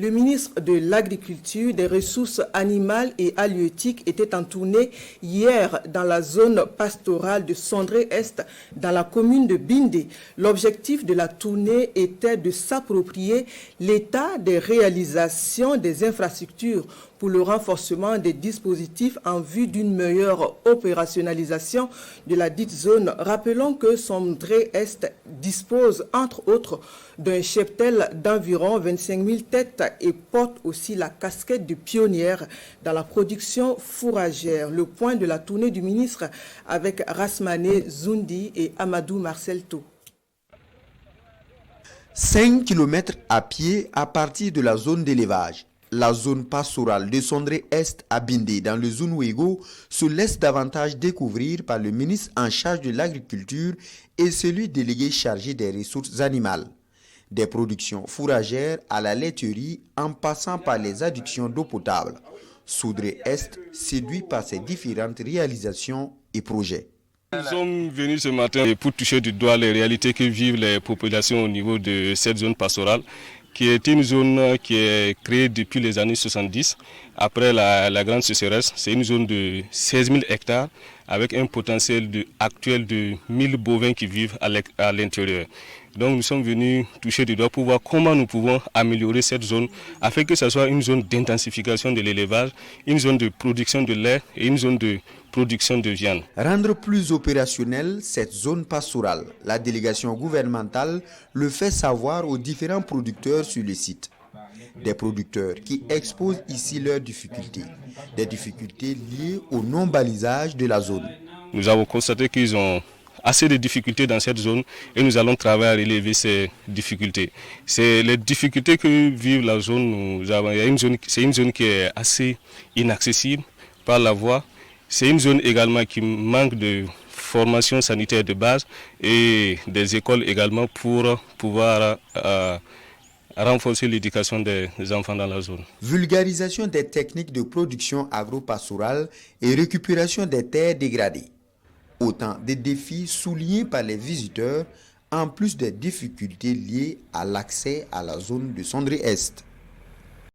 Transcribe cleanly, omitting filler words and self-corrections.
Le ministre de l'Agriculture, des Ressources animales et halieutiques était en tournée hier dans la zone pastorale de Sondré-Est, dans la commune de Bindé. L'objectif de la tournée était de s'approprier l'état des réalisations des infrastructures pour le renforcement des dispositifs en vue d'une meilleure opérationnalisation de la dite zone. Rappelons que Sondré-Est dispose, entre autres, d'un cheptel d'environ 25 000 têtes et porte aussi la casquette de pionnière dans la production fourragère. Le point de la tournée du ministre avec Rasmane Zoundi et Amadou Marcelto. 5 km à pied à partir de la zone d'élevage. La zone pastorale de Sondré-Est à Bindé dans le Zunwego se laisse davantage découvrir par le ministre en charge de l'agriculture et celui délégué chargé des ressources animales. Des productions fourragères à la laiterie en passant par les adductions d'eau potable. Sondré-Est séduit par ses différentes réalisations et projets. Nous sommes venus ce matin pour toucher du doigt les réalités que vivent les populations au niveau de cette zone pastorale, qui est une zone qui est créée depuis les années 70, après la grande sécheresse. C'est une zone de 16 000 hectares avec un potentiel actuel de 1000 bovins qui vivent à l'intérieur. Donc nous sommes venus toucher du doigt pour voir comment nous pouvons améliorer cette zone afin que ce soit une zone d'intensification de l'élevage, une zone de production de lait et une zone de production de viande. Rendre plus opérationnelle cette zone pastorale, la délégation gouvernementale le fait savoir aux différents producteurs sur le site. Des producteurs qui exposent ici leurs difficultés, des difficultés liées au non-balisage de la zone. Nous avons constaté qu'ils ont assez de difficultés dans cette zone et nous allons travailler à relever ces difficultés. C'est les difficultés que vive la zone. C'est une zone qui est assez inaccessible par la voie. C'est une zone également qui manque de formation sanitaire de base et des écoles également pour pouvoir renforcer l'éducation des enfants dans la zone. Vulgarisation des techniques de production agro-pastorale et récupération des terres dégradées. Autant de défis soulignés par les visiteurs, en plus des difficultés liées à l'accès à la zone de Sondré-Est.